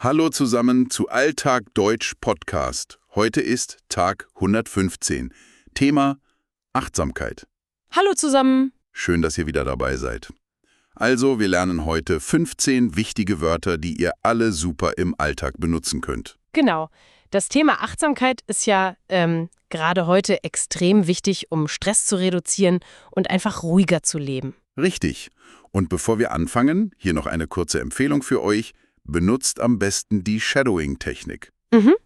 Hallo zusammen zu Alltag Deutsch Podcast. Heute ist Tag 115. Thema Achtsamkeit. Hallo zusammen. Schön, dass ihr wieder dabei seid. Also, wir lernen heute 15 wichtige Wörter, die ihr alle super im Alltag benutzen könnt. Genau. Das Thema Achtsamkeit ist ja gerade heute extrem wichtig, um Stress zu reduzieren und einfach ruhiger zu leben. Richtig. Und bevor wir anfangen, hier noch eine kurze Empfehlung für euch. Benutzt am besten die Shadowing-Technik.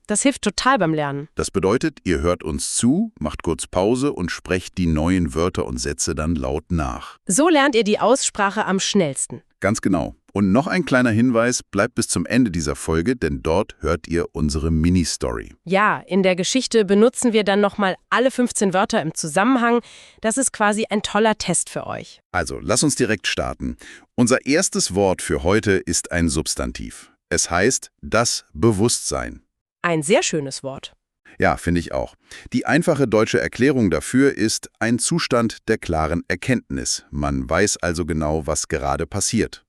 Das hilft total beim Lernen. Das bedeutet, ihr hört uns zu, macht kurz Pause und sprecht die neuen Wörter und Sätze dann laut nach. So lernt ihr die Aussprache am schnellsten. Ganz genau. Und noch ein kleiner Hinweis, bleibt bis zum Ende dieser Folge, denn dort hört ihr unsere Mini-Story. Ja, in der Geschichte benutzen wir dann nochmal alle 15 Wörter im Zusammenhang. Das ist quasi ein toller Test für euch. Also, lass uns direkt starten. Unser erstes Wort für heute ist ein Substantiv. Es heißt das Bewusstsein. Ein sehr schönes Wort. Ja, finde ich auch. Die einfache deutsche Erklärung dafür ist ein Zustand der klaren Erkenntnis. Man weiß also genau, was gerade passiert.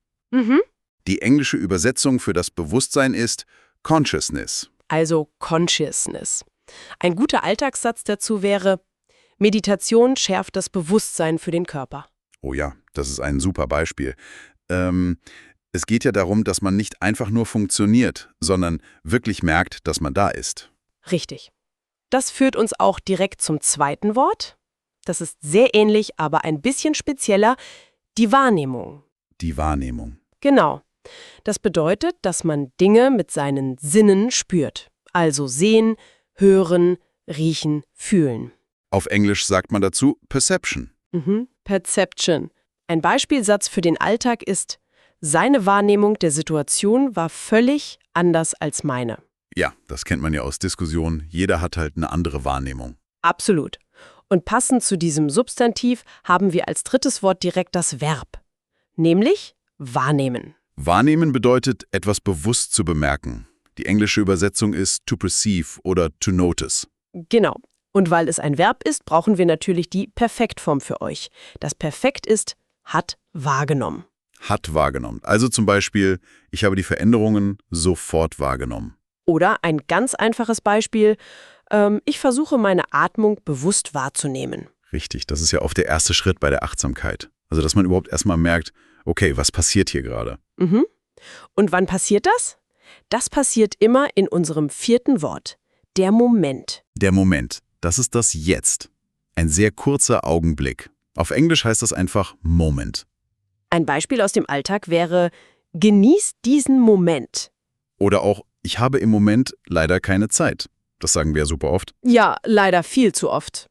Die englische Übersetzung für das Bewusstsein ist Consciousness. Also Consciousness. Ein guter Alltagssatz dazu wäre: Meditation schärft das Bewusstsein für den Körper. Oh ja, das ist ein super Beispiel. Es geht ja darum, dass man nicht einfach nur funktioniert, sondern wirklich merkt, dass man da ist. Richtig. Das führt uns auch direkt zum zweiten Wort. Das ist sehr ähnlich, aber ein bisschen spezieller: die Wahrnehmung. Die Wahrnehmung. Genau. Das bedeutet, dass man Dinge mit seinen Sinnen spürt. Also sehen, hören, riechen, fühlen. Auf Englisch sagt man dazu Perception. Perception. Ein Beispielsatz für den Alltag ist: Seine Wahrnehmung der Situation war völlig anders als meine. Ja, das kennt man ja aus Diskussionen. Jeder hat halt eine andere Wahrnehmung. Absolut. Und passend zu diesem Substantiv haben wir als drittes Wort direkt das Verb. Nämlich wahrnehmen. Wahrnehmen bedeutet, etwas bewusst zu bemerken. Die englische Übersetzung ist to perceive oder to notice. Genau. Und weil es ein Verb ist, brauchen wir natürlich die Perfektform für euch. Das Perfekt ist hat wahrgenommen. Hat wahrgenommen. Also zum Beispiel, ich habe die Veränderungen sofort wahrgenommen. Oder ein ganz einfaches Beispiel: Ich versuche meine Atmung bewusst wahrzunehmen. Richtig, das ist ja oft der erste Schritt bei der Achtsamkeit. Also, dass man überhaupt erstmal merkt, okay, was passiert hier gerade? Und wann passiert das? Das passiert immer in unserem vierten Wort: der Moment. Der Moment, das ist das Jetzt. Ein sehr kurzer Augenblick. Auf Englisch heißt das einfach Moment. Ein Beispiel aus dem Alltag wäre: Genieß diesen Moment. Oder auch, ich habe im Moment leider keine Zeit. Das sagen wir ja super oft. Ja, leider viel zu oft.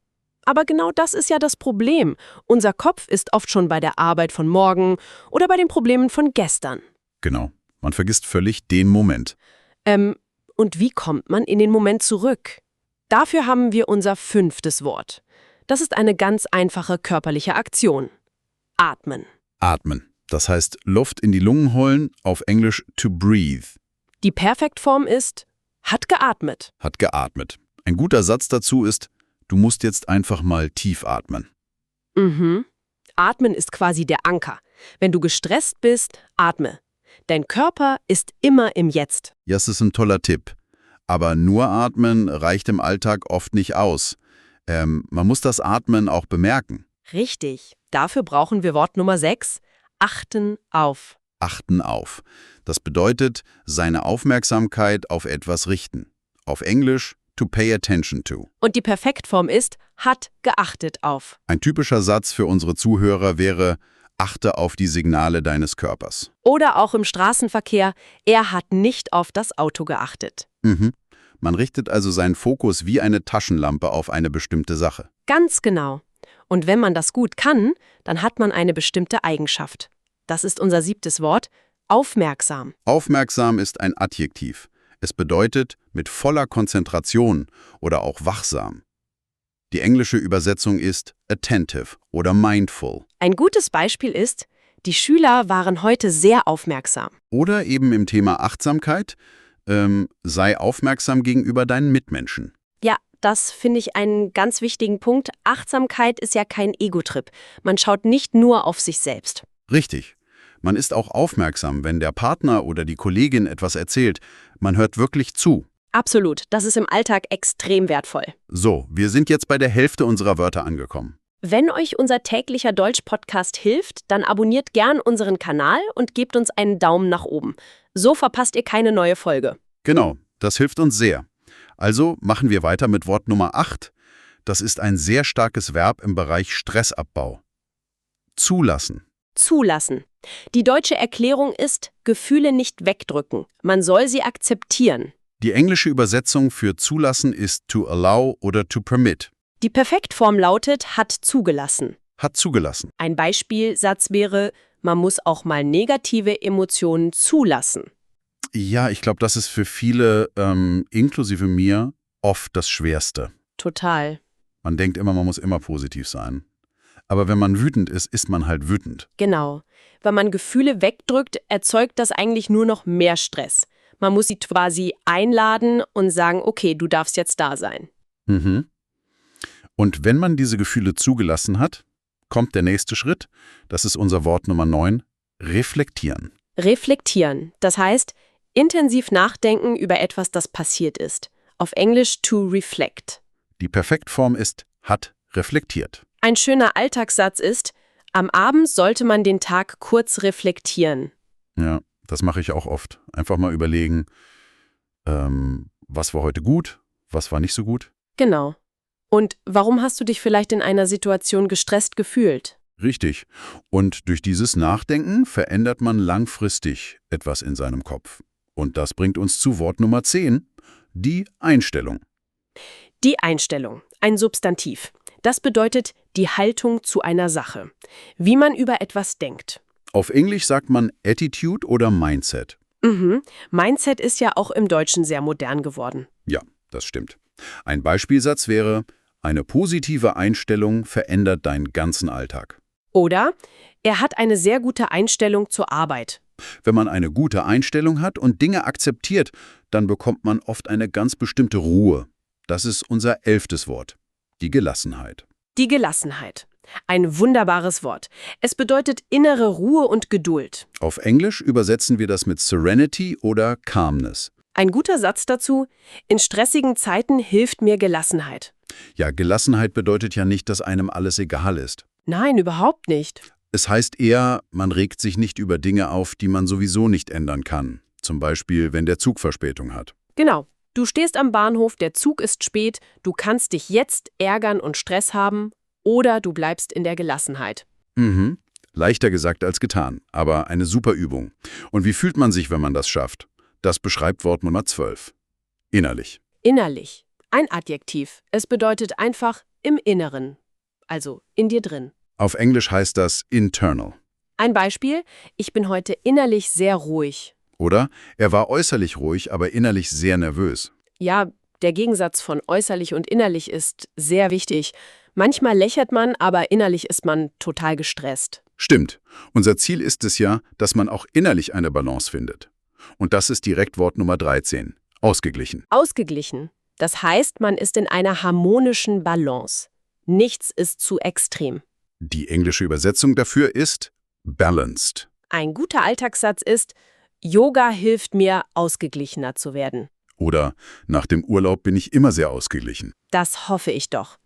Aber genau das ist ja das Problem. Unser Kopf ist oft schon bei der Arbeit von morgen oder bei den Problemen von gestern. Genau, man vergisst völlig den Moment. Und wie kommt man in den Moment zurück? Dafür haben wir unser fünftes Wort. Das ist eine ganz einfache körperliche Aktion. Atmen. Atmen. Das heißt, Luft in die Lungen holen, auf Englisch to breathe. Die Perfektform ist hat geatmet. Hat geatmet. Ein guter Satz dazu ist, du musst jetzt einfach mal tief atmen. Atmen ist quasi der Anker. Wenn du gestresst bist, atme. Dein Körper ist immer im Jetzt. Ja, es ist ein toller Tipp. Aber nur atmen reicht im Alltag oft nicht aus. Man muss das Atmen auch bemerken. Richtig. Dafür brauchen wir Wort Nummer 6. Achten auf. Achten auf. Das bedeutet, seine Aufmerksamkeit auf etwas richten. Auf Englisch to pay attention to. Und die Perfektform ist hat geachtet auf. Ein typischer Satz für unsere Zuhörer wäre, achte auf die Signale deines Körpers. Oder auch im Straßenverkehr: Er hat nicht auf das Auto geachtet. Man richtet also seinen Fokus wie eine Taschenlampe auf eine bestimmte Sache. Ganz genau. Und wenn man das gut kann, dann hat man eine bestimmte Eigenschaft. Das ist unser 7. Wort: aufmerksam. Aufmerksam ist ein Adjektiv. Es bedeutet mit voller Konzentration oder auch wachsam. Die englische Übersetzung ist attentive oder mindful. Ein gutes Beispiel ist: Die Schüler waren heute sehr aufmerksam. Oder eben im Thema Achtsamkeit, sei aufmerksam gegenüber deinen Mitmenschen. Ja, das finde ich einen ganz wichtigen Punkt. Achtsamkeit ist ja kein Ego-Trip. Man schaut nicht nur auf sich selbst. Richtig. Man ist auch aufmerksam, wenn der Partner oder die Kollegin etwas erzählt. Man hört wirklich zu. Absolut, das ist im Alltag extrem wertvoll. So, wir sind jetzt bei der Hälfte unserer Wörter angekommen. Wenn euch unser täglicher Deutsch-Podcast hilft, dann abonniert gern unseren Kanal und gebt uns einen Daumen nach oben. So verpasst ihr keine neue Folge. Genau, das hilft uns sehr. Also machen wir weiter mit Wort Nummer 8. Das ist ein sehr starkes Verb im Bereich Stressabbau. Zulassen. Zulassen. Die deutsche Erklärung ist, Gefühle nicht wegdrücken. Man soll sie akzeptieren. Die englische Übersetzung für zulassen ist to allow oder to permit. Die Perfektform lautet, hat zugelassen. Hat zugelassen. Ein Beispielsatz wäre, man muss auch mal negative Emotionen zulassen. Ja, ich glaube, das ist für viele, inklusive mir, oft das Schwerste. Total. Man denkt immer, man muss immer positiv sein. Aber wenn man wütend ist, ist man halt wütend. Genau. Wenn man Gefühle wegdrückt, erzeugt das eigentlich nur noch mehr Stress. Man muss sie quasi einladen und sagen, okay, du darfst jetzt da sein. Mhm. Und wenn man diese Gefühle zugelassen hat, kommt der nächste Schritt. Das ist unser Wort Nummer 9. Reflektieren. Reflektieren. Das heißt, intensiv nachdenken über etwas, das passiert ist. Auf Englisch to reflect. Die Perfektform ist hat reflektiert. Ein schöner Alltagssatz ist, am Abend sollte man den Tag kurz reflektieren. Ja, das mache ich auch oft. Einfach mal überlegen, was war heute gut, was war nicht so gut. Genau. Und warum hast du dich vielleicht in einer Situation gestresst gefühlt? Richtig. Und durch dieses Nachdenken verändert man langfristig etwas in seinem Kopf. Und das bringt uns zu Wort Nummer 10, die Einstellung. Die Einstellung, ein Substantiv. Das bedeutet die Haltung zu einer Sache. Wie man über etwas denkt. Auf Englisch sagt man Attitude oder Mindset. Mindset ist ja auch im Deutschen sehr modern geworden. Ja, das stimmt. Ein Beispielsatz wäre, eine positive Einstellung verändert deinen ganzen Alltag. Oder er hat eine sehr gute Einstellung zur Arbeit. Wenn man eine gute Einstellung hat und Dinge akzeptiert, dann bekommt man oft eine ganz bestimmte Ruhe. Das ist unser 11. Wort, die Gelassenheit. Die Gelassenheit. Ein wunderbares Wort. Es bedeutet innere Ruhe und Geduld. Auf Englisch übersetzen wir das mit Serenity oder Calmness. Ein guter Satz dazu, in stressigen Zeiten hilft mir Gelassenheit. Ja, Gelassenheit bedeutet ja nicht, dass einem alles egal ist. Nein, überhaupt nicht. Es heißt eher, man regt sich nicht über Dinge auf, die man sowieso nicht ändern kann. Zum Beispiel, wenn der Zug Verspätung hat. Genau. Du stehst am Bahnhof, der Zug ist spät, du kannst dich jetzt ärgern und Stress haben oder du bleibst in der Gelassenheit. Leichter gesagt als getan, aber eine super Übung. Und wie fühlt man sich, wenn man das schafft? Das beschreibt Wort Nummer 12. Innerlich. Innerlich. Ein Adjektiv. Es bedeutet einfach im Inneren. Also in dir drin. Auf Englisch heißt das internal. Ein Beispiel, ich bin heute innerlich sehr ruhig. Oder er war äußerlich ruhig, aber innerlich sehr nervös. Ja, der Gegensatz von äußerlich und innerlich ist sehr wichtig. Manchmal lächelt man, aber innerlich ist man total gestresst. Stimmt. Unser Ziel ist es ja, dass man auch innerlich eine Balance findet. Und das ist direkt Wort Nummer 13. Ausgeglichen. Ausgeglichen. Das heißt, man ist in einer harmonischen Balance. Nichts ist zu extrem. Die englische Übersetzung dafür ist balanced. Ein guter Alltagssatz ist, Yoga hilft mir, ausgeglichener zu werden. Oder nach dem Urlaub bin ich immer sehr ausgeglichen. Das hoffe ich doch.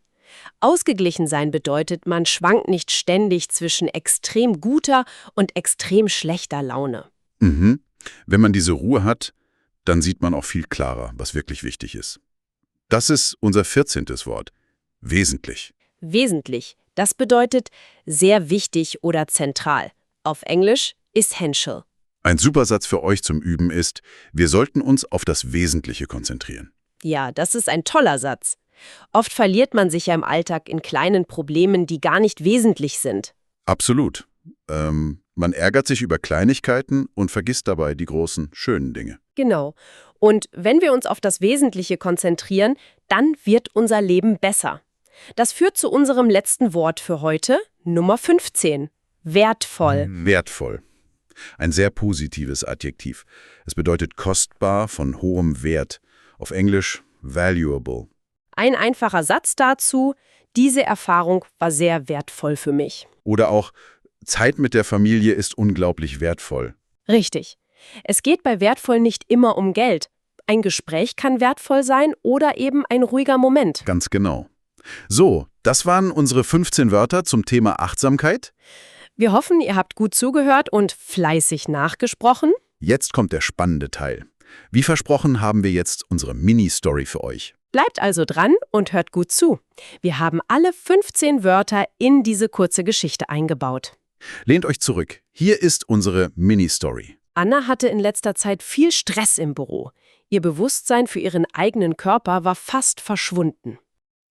Ausgeglichen sein bedeutet, man schwankt nicht ständig zwischen extrem guter und extrem schlechter Laune. Wenn man diese Ruhe hat, dann sieht man auch viel klarer, was wirklich wichtig ist. Das ist unser 14. Wort. Wesentlich. Wesentlich. Das bedeutet sehr wichtig oder zentral. Auf Englisch essential. Ein super Satz für euch zum Üben ist, wir sollten uns auf das Wesentliche konzentrieren. Ja, das ist ein toller Satz. Oft verliert man sich ja im Alltag in kleinen Problemen, die gar nicht wesentlich sind. Absolut. Man ärgert sich über Kleinigkeiten und vergisst dabei die großen, schönen Dinge. Genau. Und wenn wir uns auf das Wesentliche konzentrieren, dann wird unser Leben besser. Das führt zu unserem letzten Wort für heute, Nummer 15. Wertvoll. Wertvoll. Ein sehr positives Adjektiv. Es bedeutet kostbar, von hohem Wert. Auf Englisch valuable. Ein einfacher Satz dazu, diese Erfahrung war sehr wertvoll für mich. Oder auch Zeit mit der Familie ist unglaublich wertvoll. Richtig. Es geht bei wertvoll nicht immer um Geld. Ein Gespräch kann wertvoll sein oder eben ein ruhiger Moment. Ganz genau. So, das waren unsere 15 Wörter zum Thema Achtsamkeit. Wir hoffen, ihr habt gut zugehört und fleißig nachgesprochen. Jetzt kommt der spannende Teil. Wie versprochen haben wir jetzt unsere Mini-Story für euch. Bleibt also dran und hört gut zu. Wir haben alle 15 Wörter in diese kurze Geschichte eingebaut. Lehnt euch zurück. Hier ist unsere Mini-Story. Anna hatte in letzter Zeit viel Stress im Büro. Ihr Bewusstsein für ihren eigenen Körper war fast verschwunden.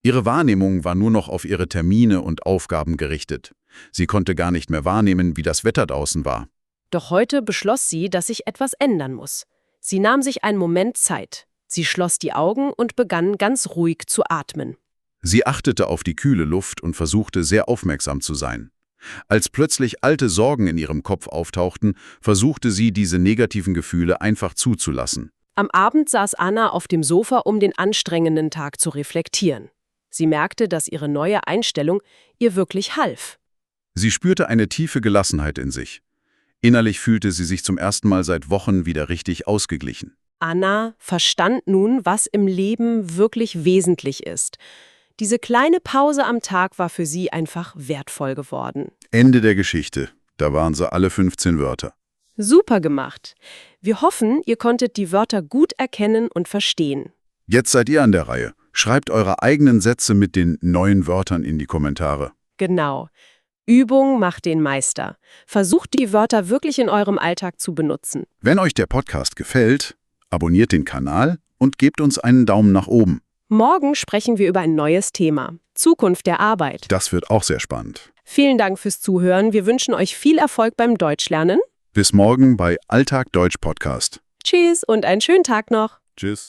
Ihre Wahrnehmung war nur noch auf ihre Termine und Aufgaben gerichtet. Sie konnte gar nicht mehr wahrnehmen, wie das Wetter draußen war. Doch heute beschloss sie, dass sich etwas ändern muss. Sie nahm sich einen Moment Zeit. Sie schloss die Augen und begann ganz ruhig zu atmen. Sie achtete auf die kühle Luft und versuchte, sehr aufmerksam zu sein. Als plötzlich alte Sorgen in ihrem Kopf auftauchten, versuchte sie, diese negativen Gefühle einfach zuzulassen. Am Abend saß Anna auf dem Sofa, um den anstrengenden Tag zu reflektieren. Sie merkte, dass ihre neue Einstellung ihr wirklich half. Sie spürte eine tiefe Gelassenheit in sich. Innerlich fühlte sie sich zum ersten Mal seit Wochen wieder richtig ausgeglichen. Anna verstand nun, was im Leben wirklich wesentlich ist. Diese kleine Pause am Tag war für sie einfach wertvoll geworden. Ende der Geschichte. Da waren sie alle 15 Wörter. Super gemacht. Wir hoffen, ihr konntet die Wörter gut erkennen und verstehen. Jetzt seid ihr an der Reihe. Schreibt eure eigenen Sätze mit den neuen Wörtern in die Kommentare. Genau. Übung macht den Meister. Versucht die Wörter wirklich in eurem Alltag zu benutzen. Wenn euch der Podcast gefällt, abonniert den Kanal und gebt uns einen Daumen nach oben. Morgen sprechen wir über ein neues Thema. Zukunft der Arbeit. Das wird auch sehr spannend. Vielen Dank fürs Zuhören. Wir wünschen euch viel Erfolg beim Deutschlernen. Bis morgen bei Alltag Deutsch Podcast. Tschüss und einen schönen Tag noch. Tschüss.